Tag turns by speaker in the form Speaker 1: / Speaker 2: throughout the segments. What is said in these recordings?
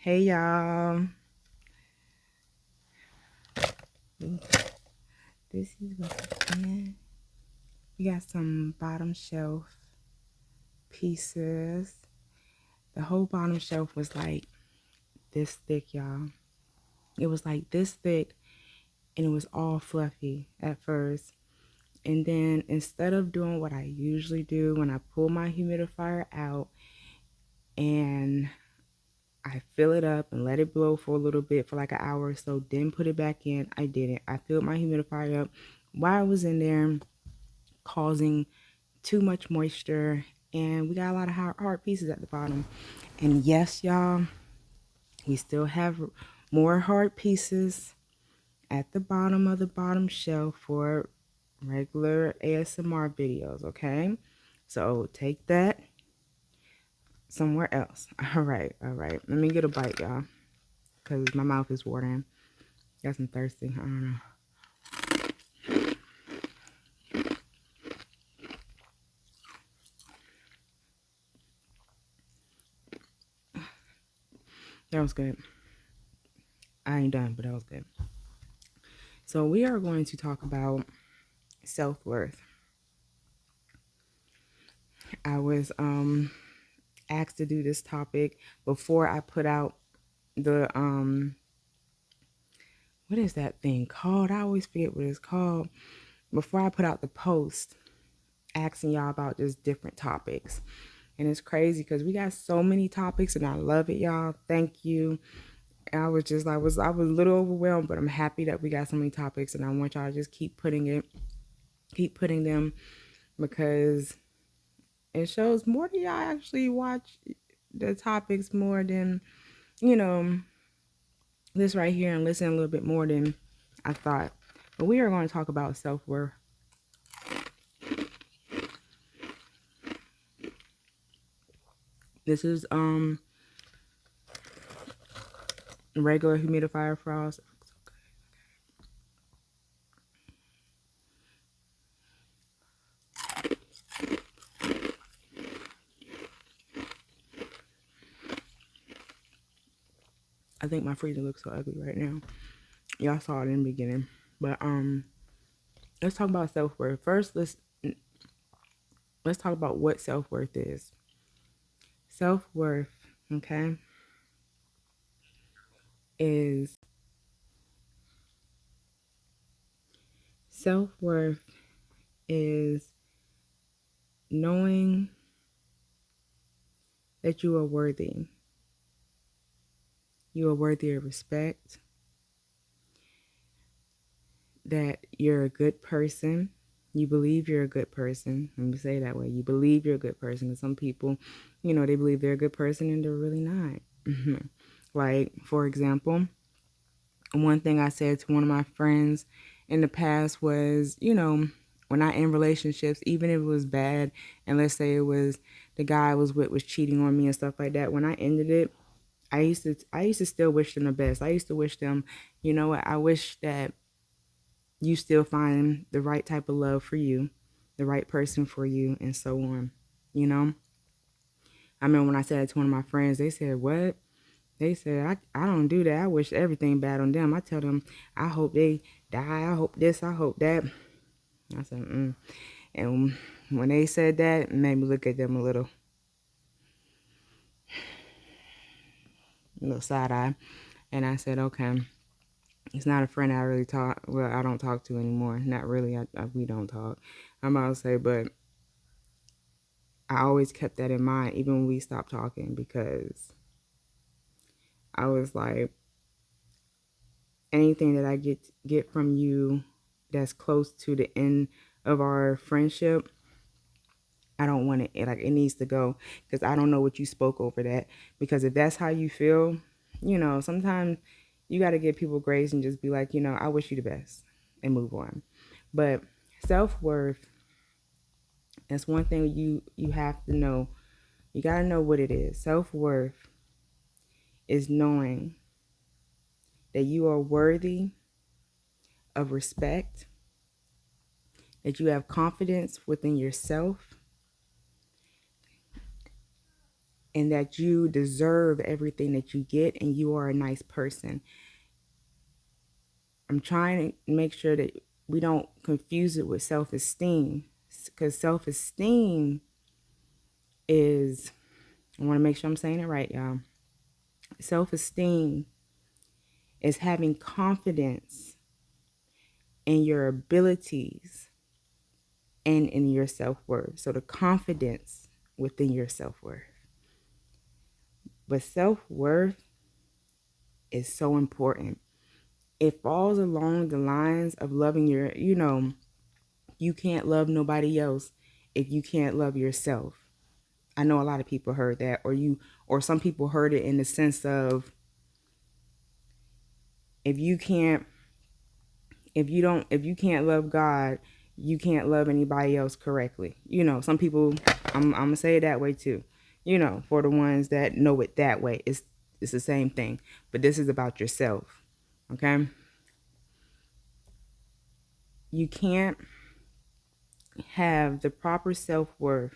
Speaker 1: Hey y'all, this is what's in. We got some bottom shelf pieces. The whole bottom shelf was like this thick, y'all. It was like this thick and it was all fluffy at first. And then instead of doing what I usually do when I pull my humidifier out and I fill it up and let it blow for a little bit for like an hour or so, then put it back in, I didn't. I filled my humidifier up while I was in there, causing too much moisture, and we got a lot of hard pieces at the bottom. And yes, y'all, we still have more hard pieces at the bottom of the bottom shelf for regular ASMR videos, okay? So take that somewhere else. All right. Let me get a bite, y'all, because my mouth is watering. Guess I'm thirsty. I don't know. That was good. I ain't done, but that was good. So we are going to talk about self-worth. I was asked to do this topic before I put out the what is that thing called? I always forget what it's called. Before I put out the post asking y'all about just different topics. And it's crazy because we got so many topics and I love it, y'all. Thank you. And I was just I was a little overwhelmed, but I'm happy that we got so many topics and I want y'all to just keep putting them because it shows more that y'all actually watch the topics more than, you know, this right here and listen a little bit more than I thought. But we are going to talk about self-worth. This is regular humidifier frost. I think my freezer looks so ugly right now. Y'all saw it in the beginning. But let's talk about self-worth. First, let's talk about what self-worth is. Self-worth, okay, is self-worth is knowing that you are worthy. You are worthy of respect, that you're a good person. You believe you're a good person. Let me say it that way. You believe you're a good person. And some people, you know, they believe they're a good person and they're really not. Like, for example, one thing I said to one of my friends in the past was, you know, when I end relationships, even if it was bad, and let's say it was the guy I was with was cheating on me and stuff like that, when I ended it, I used to still wish them the best. I used to wish them, you know what, I wish that you still find the right type of love for you, the right person for you, and so on. You know? I remember when I said it to one of my friends, they said, what? They said, I don't do that. I wish everything bad on them. I tell them, I hope they die. I hope this. I hope that. I said, And when they said that, it made me look at them a little side eye. And I said, okay, it's not a friend I really talk. Well, I don't talk to anymore. Not really. We don't talk. I'm about to say, but I always kept that in mind, even when we stopped talking, because I was like, anything that I get from you that's close to the end of our friendship, I don't want it. Like, it needs to go, because I don't know what you spoke over that. Because if that's how you feel, you know, sometimes you got to give people grace and just be like, you know, I wish you the best and move on. But self-worth, that's one thing you have to know. You got to know what it is. Self-worth is knowing that you are worthy of respect, that you have confidence within yourself, and that you deserve everything that you get and you are a nice person. I'm trying to make sure that we don't confuse it with self-esteem, because self-esteem is, I want to make sure I'm saying it right, y'all. Self-esteem is having confidence in your abilities and in your self-worth. So the confidence within your self-worth. But self-worth is so important. It falls along the lines of loving your, you can't love nobody else if you can't love yourself. I know a lot of people heard that, or some people heard it in the sense of, if you can't love God, you can't love anybody else correctly. Some people, I'm gonna say it that way too. For the ones that know it that way, it's the same thing. But this is about yourself. Okay? You can't have the proper self-worth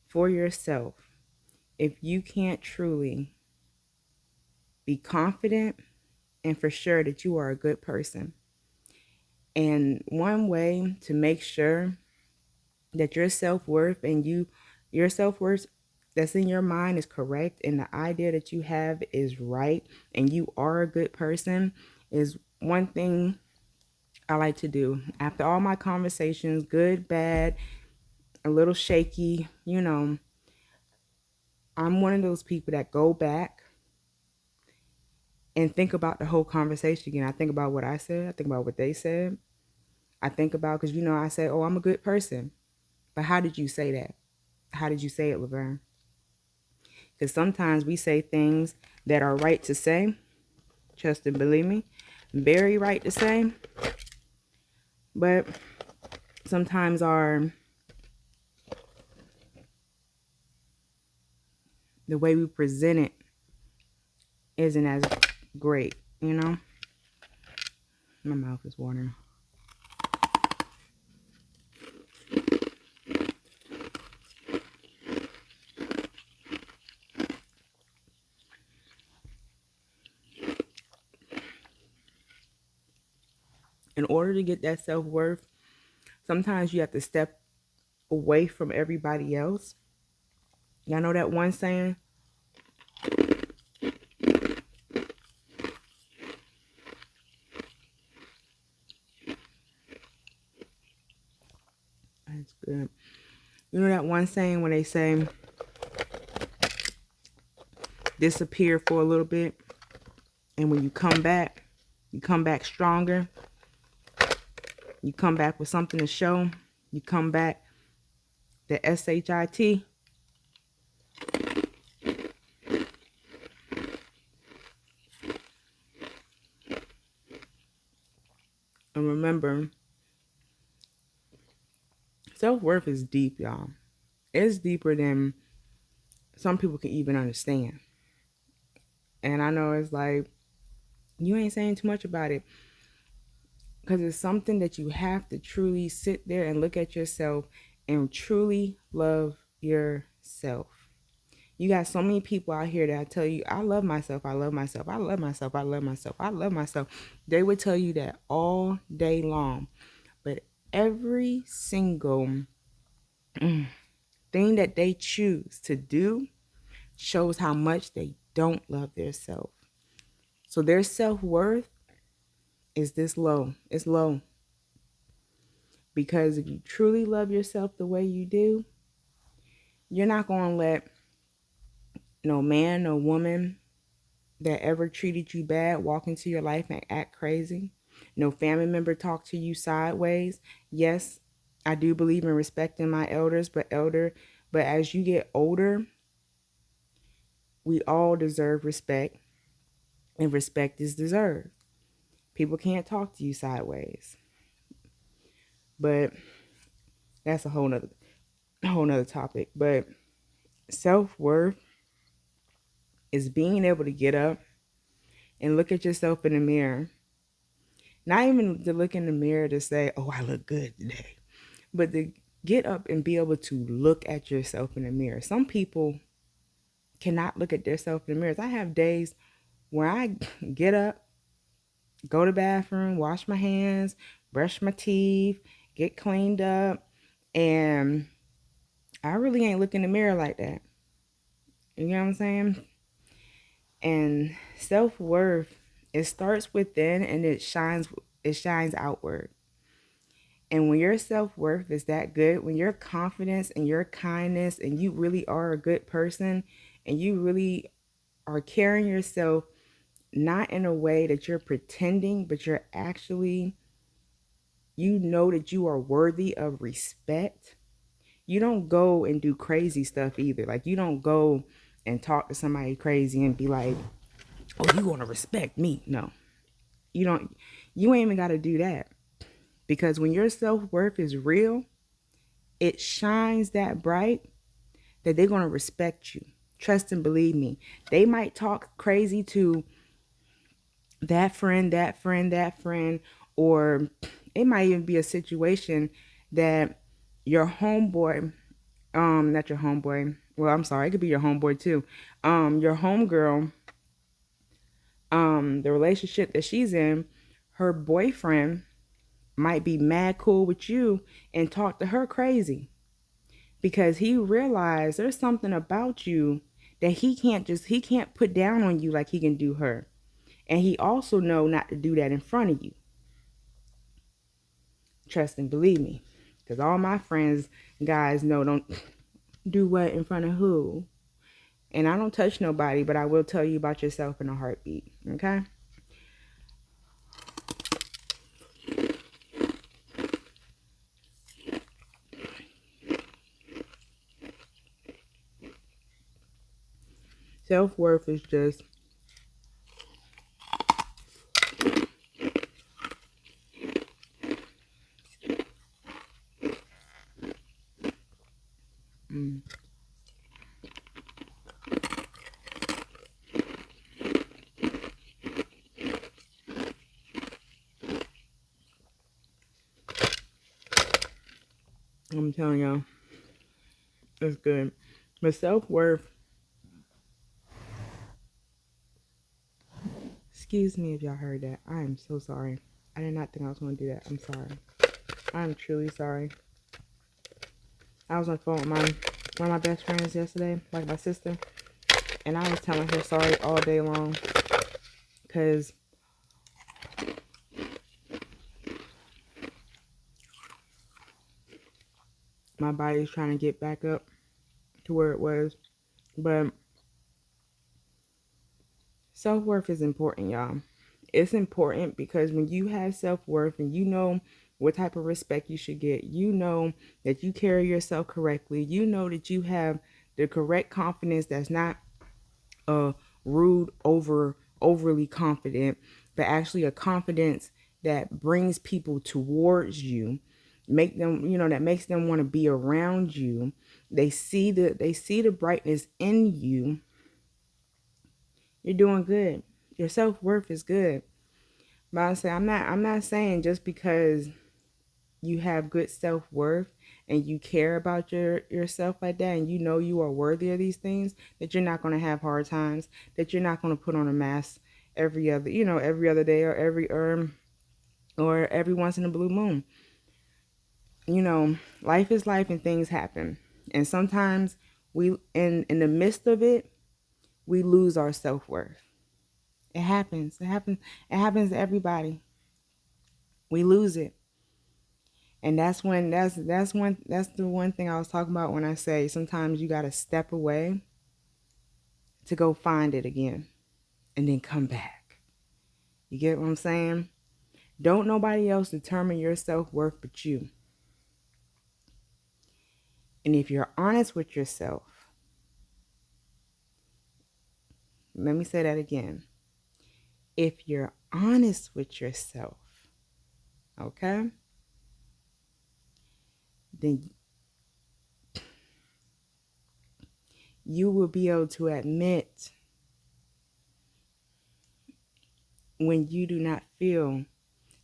Speaker 1: for yourself if you can't truly be confident and for sure that you are a good person. And one way to make sure that your self-worth and your self-worth that's in your mind is correct and the idea that you have is right and you are a good person is one thing I like to do. After all my conversations, good, bad, a little shaky, I'm one of those people that go back and think about the whole conversation again. I think about what I said. I think about what they said. I think about, because I say, oh, I'm a good person. But how did you say that? How did you say it, Laverne? Because sometimes we say things that are right to say. Trust and believe me. Very right to say. But sometimes the way we present it isn't as great, My mouth is watering. In order to get that self-worth, sometimes you have to step away from everybody else. Y'all know that one saying? That's good. You know that one saying when they say, disappear for a little bit, and when you come back stronger. You come back with something to show. You come back, the SHIT. And remember, self-worth is deep, y'all. It's deeper than some people can even understand. And I know it's like, you ain't saying too much about it. Because it's something that you have to truly sit there and look at yourself and truly love yourself. You got so many people out here that tell you, I love myself, I love myself, I love myself, I love myself, I love myself. They would tell you that all day long. But every single thing that they choose to do shows how much they don't love themselves. So their self-worth is this low. It's low. Because if you truly love yourself the way you do, you're not going to let no man, no woman that ever treated you bad walk into your life and act crazy. No family member talk to you sideways. Yes, I do believe in respecting my elders, but as you get older, we all deserve respect, and respect is deserved. People can't talk to you sideways. But that's a whole nother topic. But self-worth is being able to get up and look at yourself in the mirror. Not even to look in the mirror to say, oh, I look good today. But to get up and be able to look at yourself in the mirror. Some people cannot look at themselves in the mirrors. I have days where I get up, go to the bathroom, wash my hands, brush my teeth, get cleaned up, and I really ain't looking in the mirror like that. You know what I'm saying? And self-worth, it starts within and it shines outward. And when your self-worth is that good, when your confidence and your kindness and you really are a good person and you really are carrying yourself not in a way that you're pretending, but you're actually, you know that you are worthy of respect. You don't go and do crazy stuff either. Like, you don't go and talk to somebody crazy and be like, oh, you want to respect me. No, you don't. You ain't even got to do that. Because when your self-worth is real, it shines that bright that they're going to respect you. Trust and believe me. They might talk crazy to that friend, that friend, that friend, or it might even be a situation that your homeboy, not your homeboy, well, I'm sorry, it could be your homeboy too, your homegirl, the relationship that she's in, her boyfriend might be mad cool with you and talk to her crazy because he realized there's something about you that he can't put down on you like he can do her. And he also know not to do that in front of you. Trust and believe me. Because all my friends, guys, know don't do what in front of who. And I don't touch nobody, but I will tell you about yourself in a heartbeat. Okay? Self-worth is just I'm telling y'all, it's good. But self-worth, excuse me if y'all heard that. I am so sorry. I did not think I was going to do that. I'm sorry. I'm truly sorry. I was on the phone with one of my best friends yesterday, like my sister, and I was telling her sorry all day long because my body's trying to get back up to where it was. But self-worth is important, y'all. It's important because when you have self-worth and you know what type of respect you should get, you know that you carry yourself correctly, you know that you have the correct confidence that's not rude, overly confident, but actually a confidence that brings people towards you, make them, that makes them want to be around you. They see the brightness in you. You're doing good. Your self-worth is good. But I'm not saying just because you have good self-worth and you care about yourself like that and you know you are worthy of these things, that you're not going to have hard times, that you're not going to put on a mask every other day or every once in a blue moon. Life is life and things happen. And sometimes we in the midst of it, we lose our self-worth. It happens. It happens to everybody. We lose it. And that's the one thing I was talking about when I say sometimes you got to step away to go find it again and then come back. You get what I'm saying? Don't nobody else determine your self-worth but you. And if you're honest with yourself, let me say that again. If you're honest with yourself, okay, then you will be able to admit when you do not feel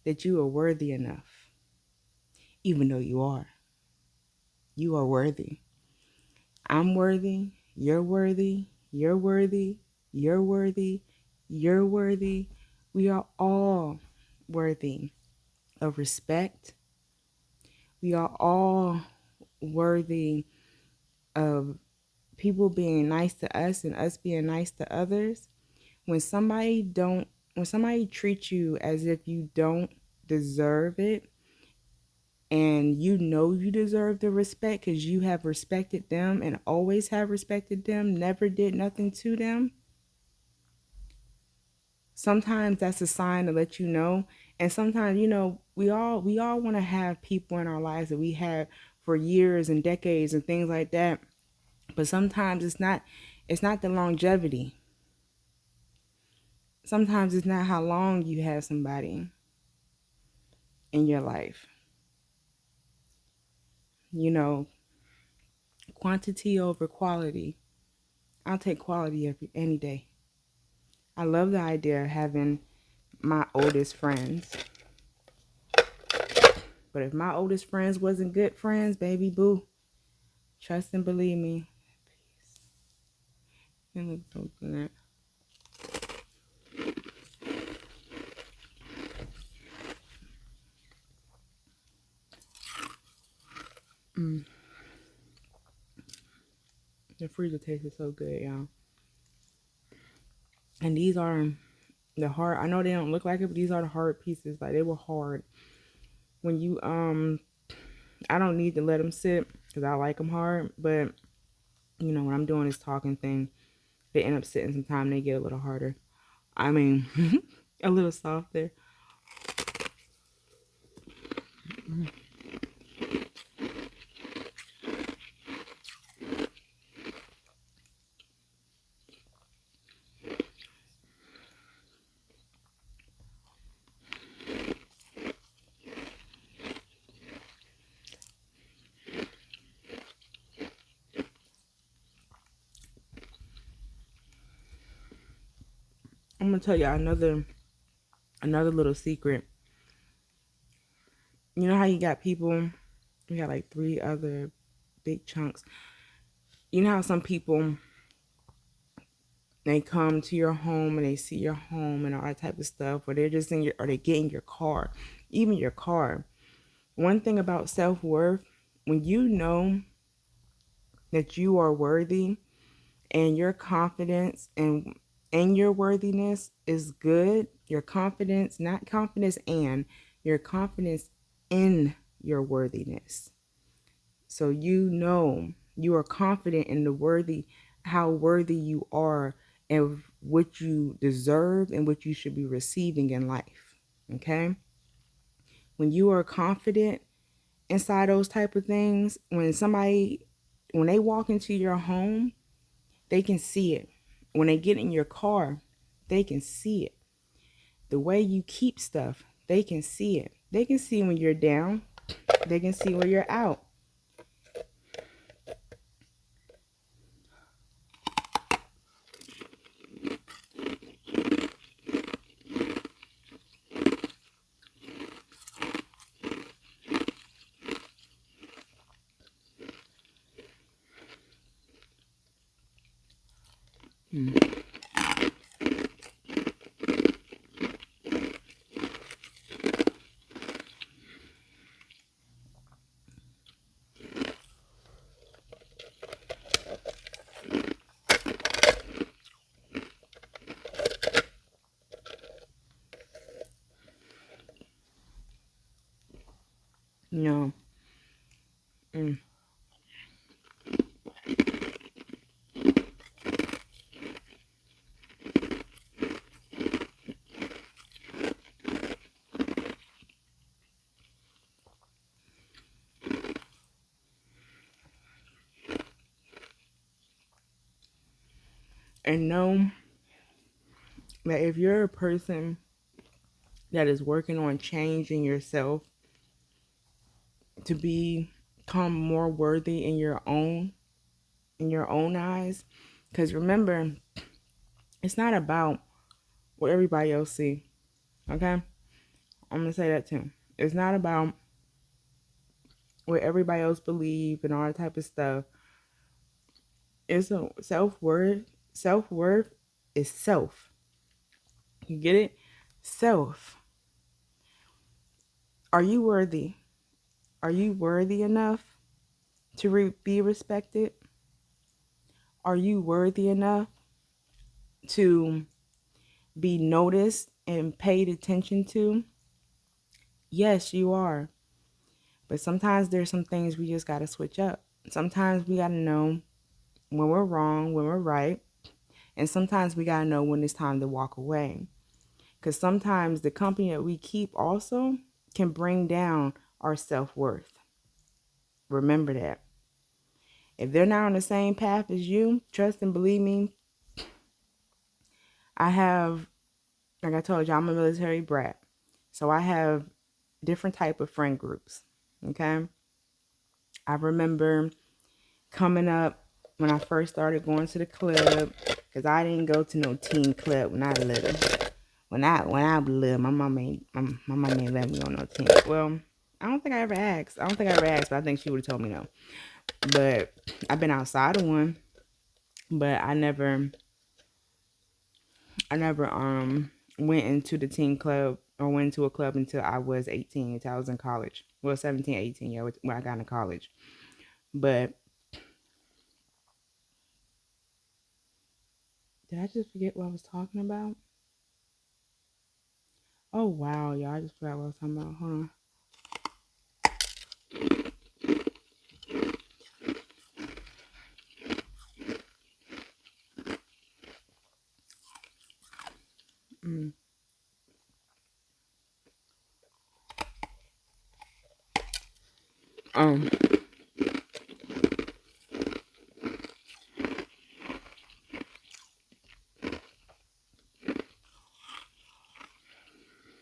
Speaker 1: that you are worthy enough, even though you are. You are worthy. I'm worthy. You're worthy. You're worthy. You're worthy. You're worthy. We are all worthy of respect. We are all worthy of people being nice to us and us being nice to others. When somebody don't when somebody treats you as if you don't deserve it, and you know you deserve the respect because you have respected them and always have respected them, never did nothing to them, sometimes that's a sign to let you know. And sometimes, we all want to have people in our lives that we have for years and decades and things like that. But sometimes it's not the longevity. Sometimes it's not how long you have somebody in your life. You know, quantity over quality. I'll take quality any day. I love the idea of having my oldest friends. But if my oldest friends wasn't good friends, baby boo, trust and believe me, it looks so good. Mm. The freezer tastes so good, y'all. And these are the hard. I know they don't look like it, but these are the hard pieces. Like, they were hard. When you I don't need to let them sit because I like them hard. But when I'm doing this talking thing, they end up sitting. Sometimes they get a little harder. I mean, a little softer. I'm gonna tell you another little secret. You know how you got people, we got like three other big chunks. You know how some people, they come to your home and they see your home and all that type of stuff, or they're just or they get in your car, even your car. One thing about self-worth, when you know that you are worthy and your confidence and your worthiness is good, your confidence, not confidence and, your confidence in your worthiness. So you are confident in how worthy you are and what you deserve and what you should be receiving in life. Okay? When you are confident inside those type of things, when they walk into your home, they can see it. When they get in your car, they can see it. The way you keep stuff, they can see it. They can see when you're down. They can see when you're out. No. Mm. And know that if you're a person that is working on changing yourself to become more worthy in your own eyes, because remember, it's not about what everybody else see. Okay, I'm gonna say that too. It's not about what everybody else believe and all that type of stuff. It's a self-worth. Self-worth is self. You get it? Self. Are you worthy? Are you worthy enough to be respected? Are you worthy enough to be noticed and paid attention to? Yes, you are. But sometimes there's some things we just got to switch up. Sometimes we got to know when we're wrong, when we're right. And sometimes we got to know when it's time to walk away. Because sometimes the company that we keep also can bring down our self-worth. Remember that. If they're not on the same path as you, trust and believe me, I have, like I told you, I'm a military brat. So I have different type of friend groups. Okay. I remember coming up when I first started going to the club, because I didn't go to no teen club when I was little. When I was little, my mom ain't let me on no teen. Well, I don't think I ever asked. But I think she would have told me no. But I've been outside of one, but I never went into the teen club or went to a club until I was 18, until I was in college. Well, 17, 18, yeah, when I got into college. But did I just forget what I was talking about? Oh, wow, y'all. I just forgot what I was talking about. Hold on. Mm. Um,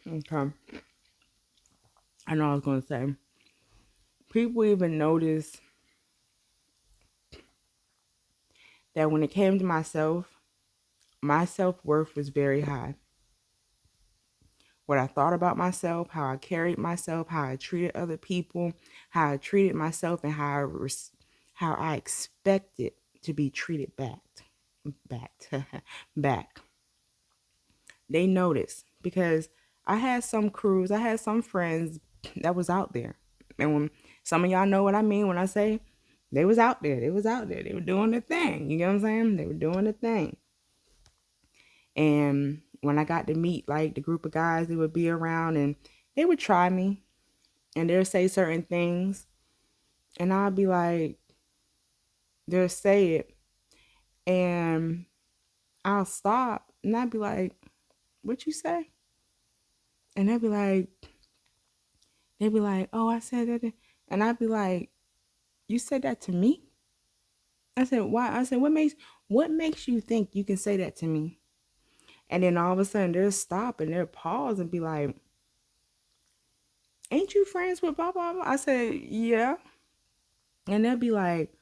Speaker 1: okay. I know I was going to say, people even notice that when it came to myself, my self-worth was very high. What I thought about myself, how I carried myself, how I treated other people, how I treated myself, and how I expected to be treated back, back. They noticed because I had some crews, I had some friends that was out there, and when some of y'all know what I mean when I say they was out there, they were doing the thing. You know what I'm saying? They were doing the thing. And when I got to meet like the group of guys that would be around, and they would try me and they'll say certain things, and I'll be like, they'll say it, and I'll stop and I'll be like, what you say? And they'll be like, oh, I said that. And I'd be like, you said that to me? I said, why? I said, what makes you think you can say that to me? And then all of a sudden they'll stop and they'll pause and be like, ain't you friends with blah blah blah? I said, yeah. And they'll be like,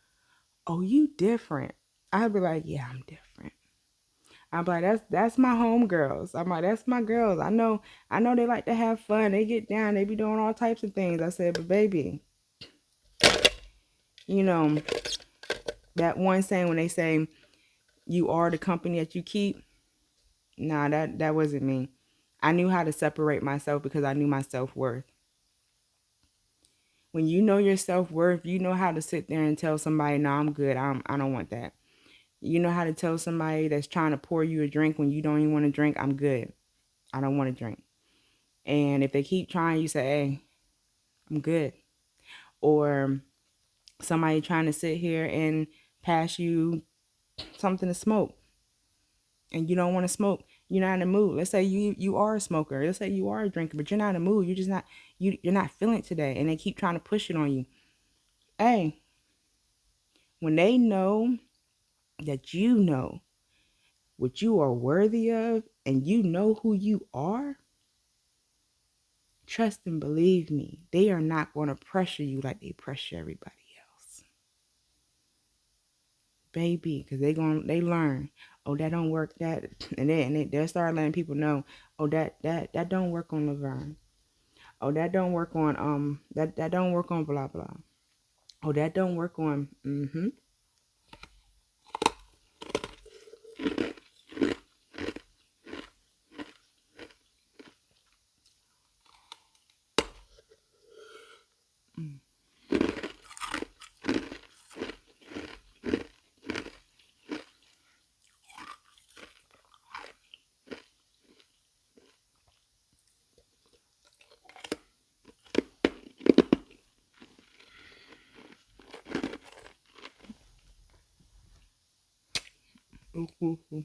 Speaker 1: oh, you different. I'd be like, yeah, I'm different. I'm like, that's my homegirls. I'm like, that's my girls. I know they like to have fun. They get down, they be doing all types of things. I said, but baby, you know, that one saying when they say you are the company that you keep, nah, that wasn't me. I knew how to separate myself because I knew my self-worth. When you know your self-worth, you know how to sit there and tell somebody, no, I'm good. I don't want that. You know how to tell somebody that's trying to pour you a drink when you don't even want to drink, I'm good. I don't want to drink. And if they keep trying, you say, hey, I'm good. Or somebody trying to sit here and pass you something to smoke and you don't want to smoke. You're not in the mood. Let's say you are a smoker. Let's say you are a drinker, but you're not in the mood. You're just not you're not feeling it today, and they keep trying to push it on you. Hey, when they know that you know what you are worthy of and you know who you are, trust and believe me, they are not going to pressure you like they pressure everybody else. Baby, because they learn, oh, that don't work, that, and they'll start letting people know, oh, that don't work on Laverne. Oh, that don't work on that don't work on blah blah. Oh, that don't work on Mm-hmm.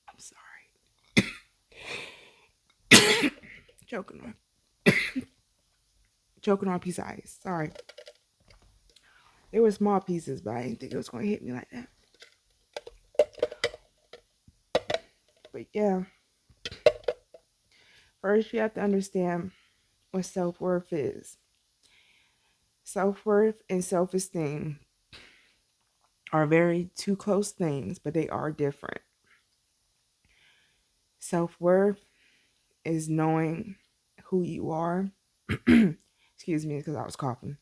Speaker 1: I'm sorry. Choking on a piece of ice. Sorry. They were small pieces, but I didn't think it was gonna hit me like that. But yeah, first you have to understand what self-worth is. Self-worth and self-esteem are very two close things, but they are different. Self-worth is knowing who you are. Excuse me, because I was coughing.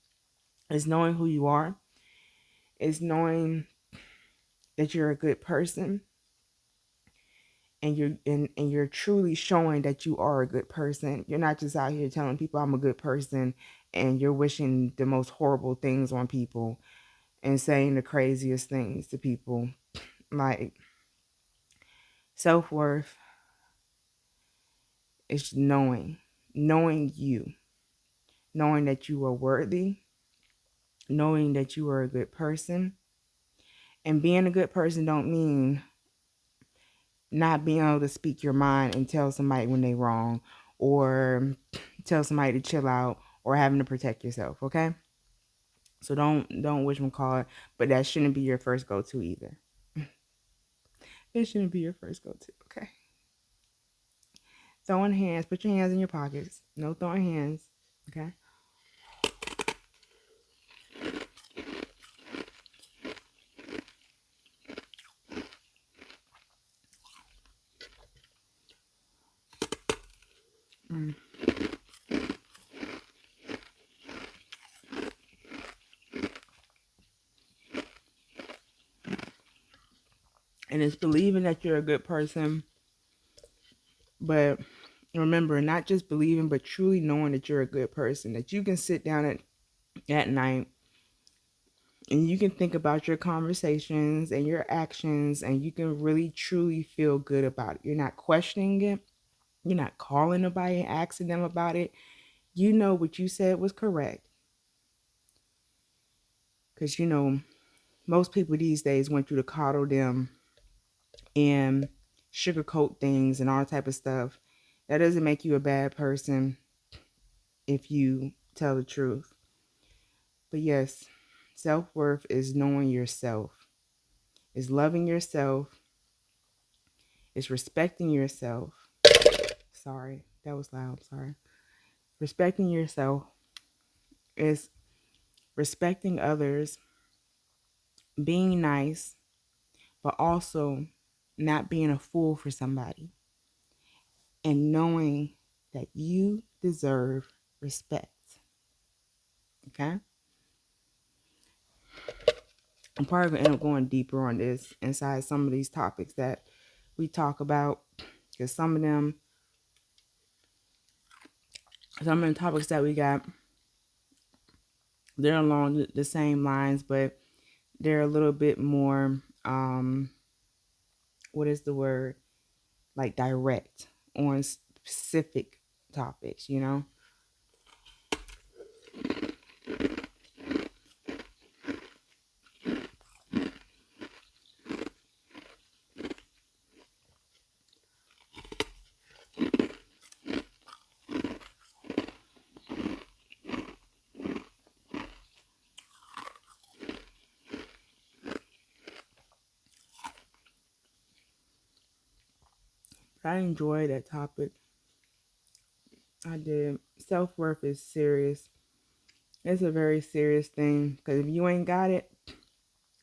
Speaker 1: Is knowing who you are. Is knowing that you're a good person, and you're truly showing that you are a good person. You're not just out here telling people I'm a good person and you're wishing the most horrible things on people and saying the craziest things to people. Like, self-worth is knowing you, knowing that you are worthy, knowing that you are a good person. And being a good person don't mean not being able to speak your mind and tell somebody when they wrong, or tell somebody to chill out, or having to protect yourself, okay? So don't wish them call it, but that shouldn't be your first go-to either. It shouldn't be your first go-to, okay? Throwing hands, put your hands in your pockets. No throwing hands, okay? Mm. And it's believing that you're a good person, but remember, not just believing, but truly knowing that you're a good person, that you can sit down at night and you can think about your conversations and your actions, and you can really truly feel good about it. You're not questioning it. You're not calling nobody and asking them about it. You know what you said was correct. Because, most people these days want you to coddle them and sugarcoat things and all type of stuff. That doesn't make you a bad person if you tell the truth. But yes, self-worth is knowing yourself, is loving yourself, is respecting yourself. Sorry, that was loud. Sorry. Respecting yourself is respecting others, being nice, but also not being a fool for somebody, and knowing that you deserve respect. Okay? I'm probably going to end up going deeper on this inside some of these topics that we talk about, because some of the topics that we got, they're along the same lines, but they're a little bit more, what is the word? Like direct on specific topics. But I enjoy that topic. I did. Self-worth is serious. It's a very serious thing, because if you ain't got it,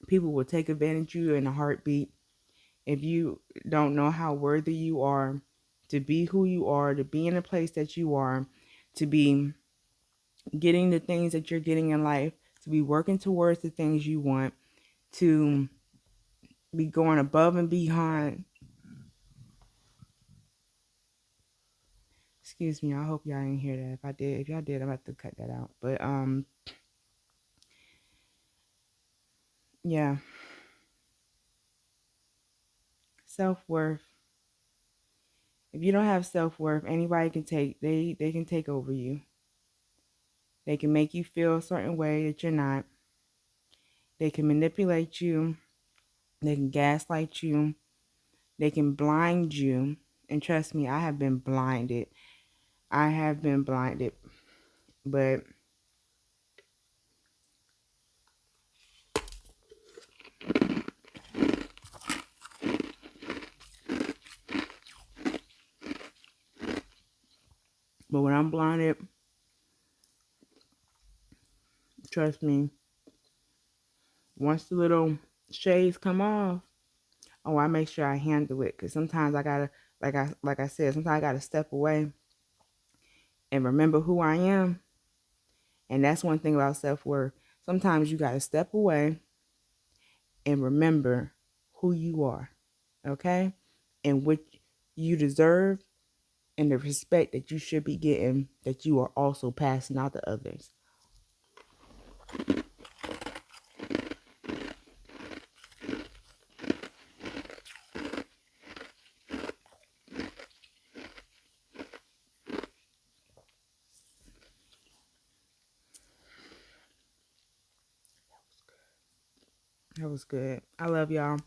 Speaker 1: people will take advantage of you in a heartbeat. If you don't know how worthy you are to be who you are, to be in the place that you are, to be getting the things that you're getting in life, to be working towards the things you want, to be going above and beyond. Excuse me, I hope y'all didn't hear that. If y'all did, I'm about to cut that out. But yeah, self-worth. If you don't have self-worth, anybody can they can take over you. They can make you feel a certain way that you're not. They can manipulate you. They can gaslight you. They can blind you. And trust me, I have been blinded. I have been blinded. But when I'm blinded, trust me, once the little shades come off, oh, I make sure I handle it. Because sometimes I gotta, like I said, sometimes I gotta step away and remember who I am. And that's one thing about self-worth. Sometimes you gotta step away and remember who you are, okay? And what you deserve and the respect that you should be getting, that you are also passing out to others. That was good. I love y'all.